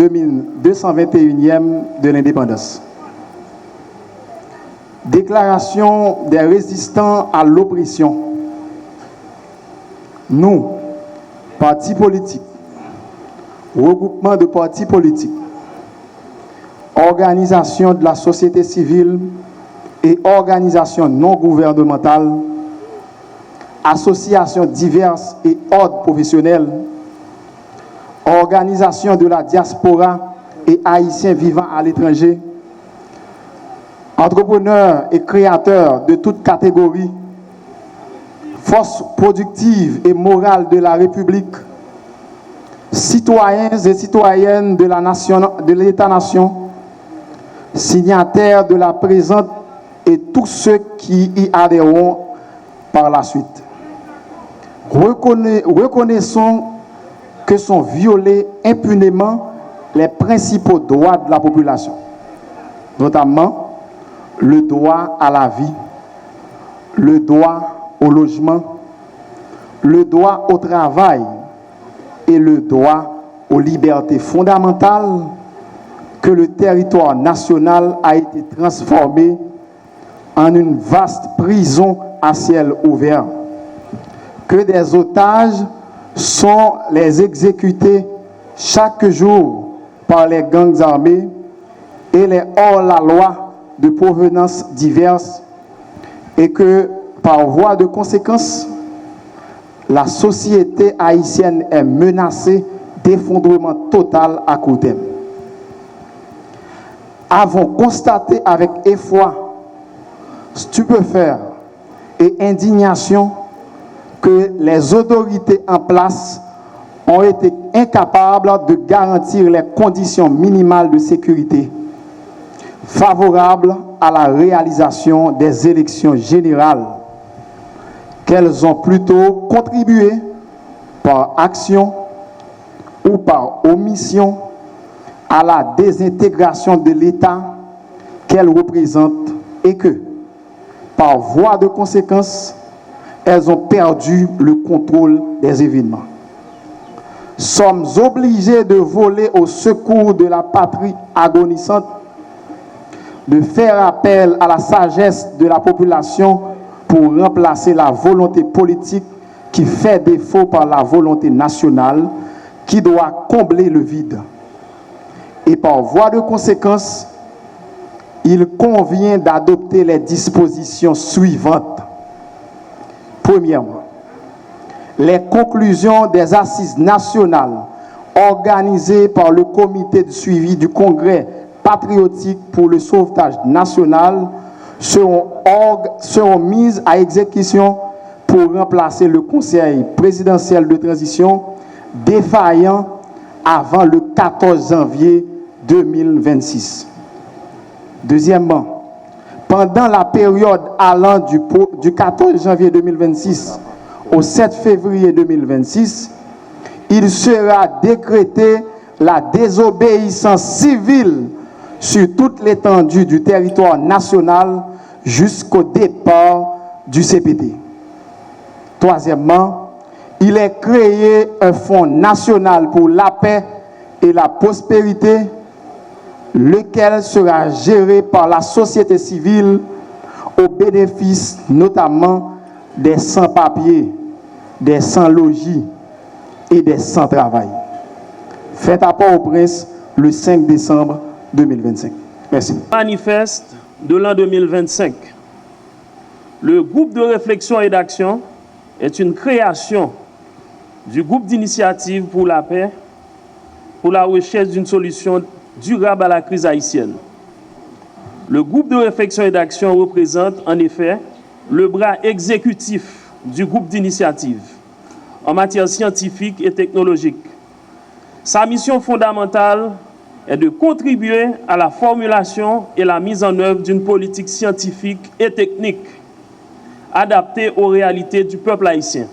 221e de l'indépendance. Déclaration des résistants à l'oppression. Nous, partis politiques, regroupement de partis politiques, organisations de la société civile et organisations non gouvernementales, associations diverses et ordres professionnels, organisations de la diaspora et haïtiens vivant à l'étranger, entrepreneurs et créateurs de toutes catégories, forces productives et morales de la République, citoyens et citoyennes de l'État-nation, signataires de la présente et tous ceux qui y adhéreront par la suite. Reconnaissons que sont violés impunément les principaux droits de la population, notamment le droit à la vie, le droit au logement, le droit au travail et le droit aux libertés fondamentales, que le territoire national a été transformé en une vaste prison à ciel ouvert, que des otages sont les exécutés chaque jour par les gangs armés et les hors-la-loi de provenance diverses, et que, par voie de conséquence, la société haïtienne est menacée d'effondrement total à court terme. Avons constaté avec effroi, stupéfaits et indignation que les autorités en place ont été incapables de garantir les conditions minimales de sécurité favorables à la réalisation des élections générales, qu'elles ont plutôt contribué par action ou par omission à la désintégration de l'État qu'elles représentent, et que, par voie de conséquence, elles ont perdu le contrôle des événements. Sommes obligés de voler au secours de la patrie agonissante, de faire appel à la sagesse de la population pour remplacer la volonté politique qui fait défaut par la volonté nationale qui doit combler le vide. Et par voie de conséquence, il convient d'adopter les dispositions suivantes. Premièrement, les conclusions des assises nationales organisées par le comité de suivi du Congrès patriotique pour le sauvetage national seront mises à exécution pour remplacer le Conseil présidentiel de transition défaillant avant le 14 janvier 2026. Deuxièmement, pendant la période allant du 14 janvier 2026 au 7 février 2026, il sera décrété la désobéissance civile sur toute l'étendue du territoire national jusqu'au départ du CPT. Troisièmement, il est créé un fonds national pour la paix et la prospérité, lequel sera géré par la société civile au bénéfice notamment des sans-papiers, des sans-logis et des sans-travail. Fait à Port-au-Prince le 5 décembre 2025. Merci. Manifeste de l'an 2025. Le groupe de réflexion et d'action est une création du groupe d'initiative pour la paix, pour la recherche d'une solution durable à la crise haïtienne. Le groupe de réflexion et d'action représente en effet le bras exécutif du groupe d'initiative en matière scientifique et technologique. Sa mission fondamentale est de contribuer à la formulation et la mise en œuvre d'une politique scientifique et technique adaptée aux réalités du peuple haïtien.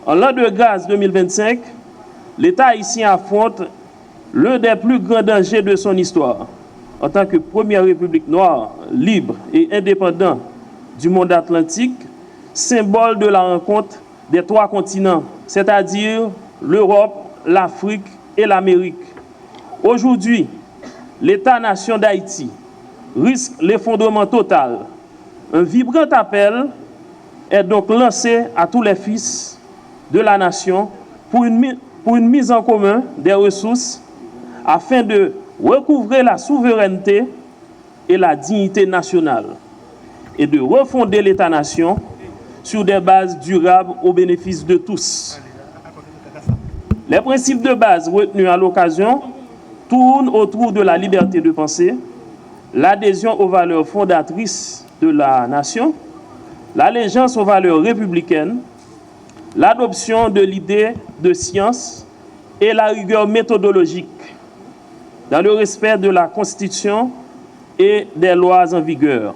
En l'an de grâce 2025, l'État haïtien affronte l'un des plus grands dangers de son histoire. En tant que première république noire, libre et indépendante du monde atlantique, symbole de la rencontre des trois continents, c'est-à-dire l'Europe, l'Afrique et l'Amérique, Aujourd'hui, l'État-nation d'Haïti risque l'effondrement total. Un vibrant appel est donc lancé à tous les fils de la nation pour une mise en commun des ressources afin de recouvrer la souveraineté et la dignité nationale et de refonder l'État-nation sur des bases durables au bénéfice de tous. Les principes de base retenus à l'occasion tournent autour de la liberté de penser, l'adhésion aux valeurs fondatrices de la nation, l'allégeance aux valeurs républicaines, l'adoption de l'idée de science et la rigueur méthodologique dans le respect de la Constitution et des lois en vigueur.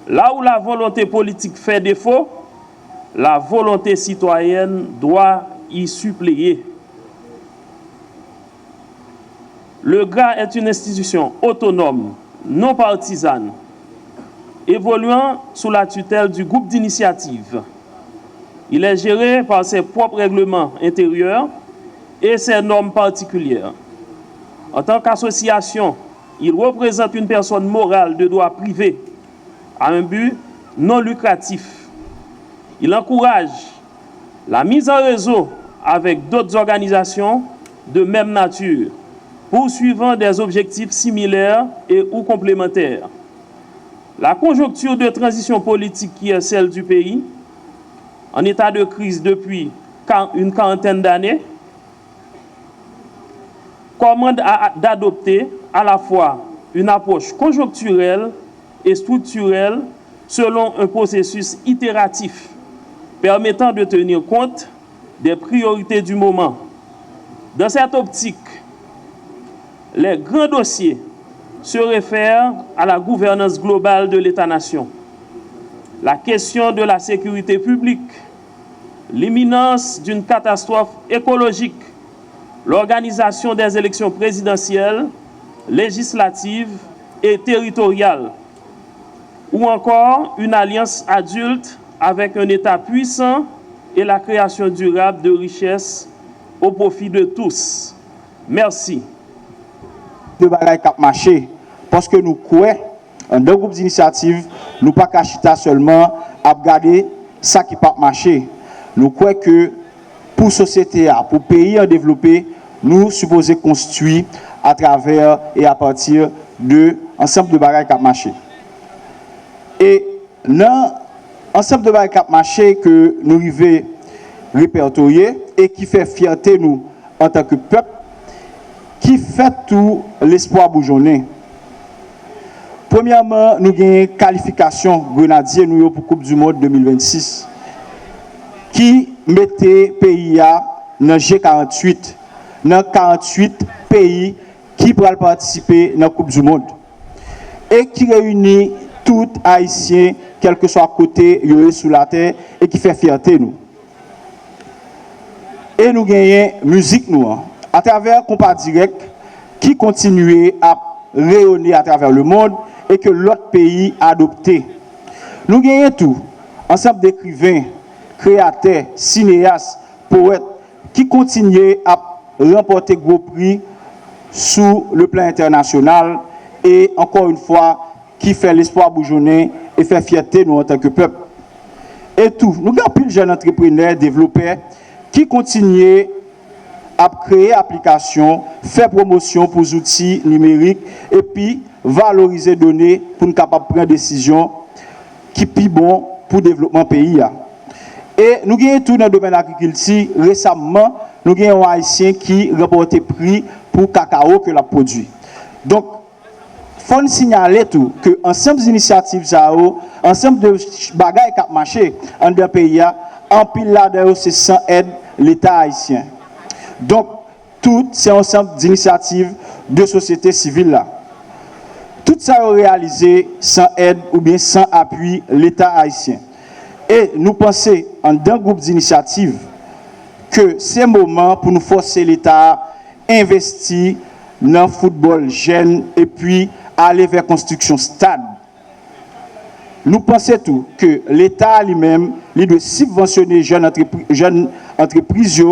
Là où la volonté politique fait défaut, la volonté citoyenne doit y suppléer. Le GRA est une institution autonome, non partisane, évoluant sous la tutelle du groupe d'initiative. Il est géré par ses propres règlements intérieurs et ses normes particulières. En tant qu'association, il représente une personne morale de droit privé à un but non lucratif. Il encourage la mise en réseau avec d'autres organisations de même nature, poursuivant des objectifs similaires et ou complémentaires. La conjoncture de transition politique qui est celle du pays, en état de crise depuis une quarantaine d'années, commande d'adopter à la fois une approche conjoncturelle et structurelle selon un processus itératif permettant de tenir compte des priorités du moment. Dans cette optique, les grands dossiers se réfèrent à la gouvernance globale de l'État-nation, la question de la sécurité publique, l'imminence d'une catastrophe écologique, l'organisation des élections présidentielles, législatives et territoriales, ou encore une alliance adulte avec un État puissant et la création durable de richesses au profit de tous. Merci. De bagaille cap marché parce que nous croyons en deux groupes d'initiative, nous pas cachita seulement à regarder ça qui pas marcher. Nous croyons que pour société, pour pays en développé, nous supposons construire à travers et à partir de ensemble de bagaille cap marché. Et dans ensemble de bagaille cap marché que nous arrivons répertorier et qui fait fierté nous en tant que peuple, qui fait tout l'espoir bourgeonner. Premièrement, nous avons une qualification grenadier nous pour Coupe du Monde 2026 qui mettait pays dans G48, dans 48 pays qui pourraient participer dans la Coupe du Monde et qui réunit tout Haïtien, quel que soit côté sous la terre, et qui fait fierté nous. Et nous gagnons musique nous à travers Compas Direct qui continue à rayonner à travers le monde et que l'autre pays a adopté. Nous gagnons tout, ensemble d'écrivains, créateurs, cinéastes, poètes qui continuent à remporter gros prix sous le plan international et encore une fois qui fait l'espoir bourgeonner et fait fierté nous en tant que peuple. Et tout, nous avons plus de jeunes entrepreneurs, développeurs qui continuent à créer applications, faire promotion pour les outils numériques et puis valoriser les données pour nous capables de prendre des décisions qui sont bon pour le développement du pays. Et nous avons tout dans le domaine de l'agriculture. Récemment, nous avons un Haïtien qui remporte le prix pour le cacao que l'a produit. Donc, il faut signaler tout que ensemble d'initiatives, ensemble de bagages qui ont marché dans le pays, en pile là-dedans, c'est sans aide l'État haïtien. Donc, tout c'est ensemble d'initiatives de société civile là. Tout ça est réalisé sans aide ou bien sans appui l'État haïtien. Et nous pensons en d'un groupe d'initiatives que c'est le moment pour nous forcer l'État à investir dans le football jeune et puis aller vers la construction stade. Nous pensons tout que l'État lui-même il doit subventionner jeunes entreprises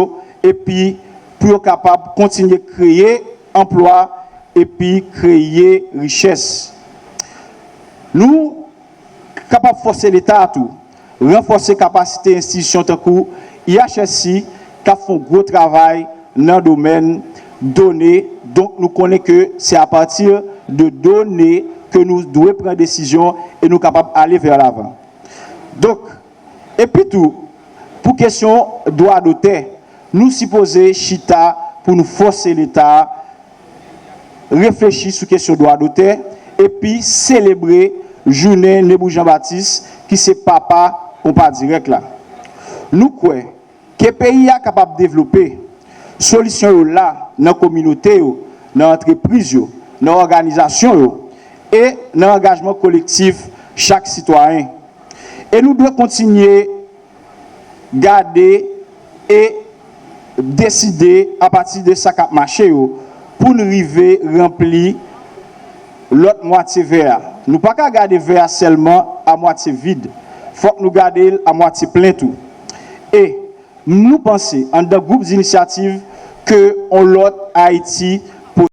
et puis pour être capable de continuer à créer emploi et puis créer richesse. Nous capables de forcer l'État à tout, renforcer capacité institution tant que IHSI qui font gros travail dans le domaine données. Donc nous connaissons que c'est à partir de données que nous devons prendre décision et nous sommes capables d'aller vers l'avant. Donc, et puis tout, pour question droit d'auteur, nous supposons chita pour nous forcer l'État réfléchir sur question droit d'auteur et puis célébrer journée Nebou Jean-Baptiste qui c'est papa compas direct là. Nous croyons que le pays est capable de développer solution là dans la communauté, dans l'entreprise, dans l'organisation et dans l'engagement collectif chaque citoyen. Et nous devons continuer à garder et décider à partir de ça qui a marché pour nous arriver à remplir l'autre moitié vert. Nous ne pouvons pas garder vert seulement à moitié vide. Il faut que nous gardions à moitié plein tout. Et nous pensons, en des groupes d'initiatives, que l'autre Haïti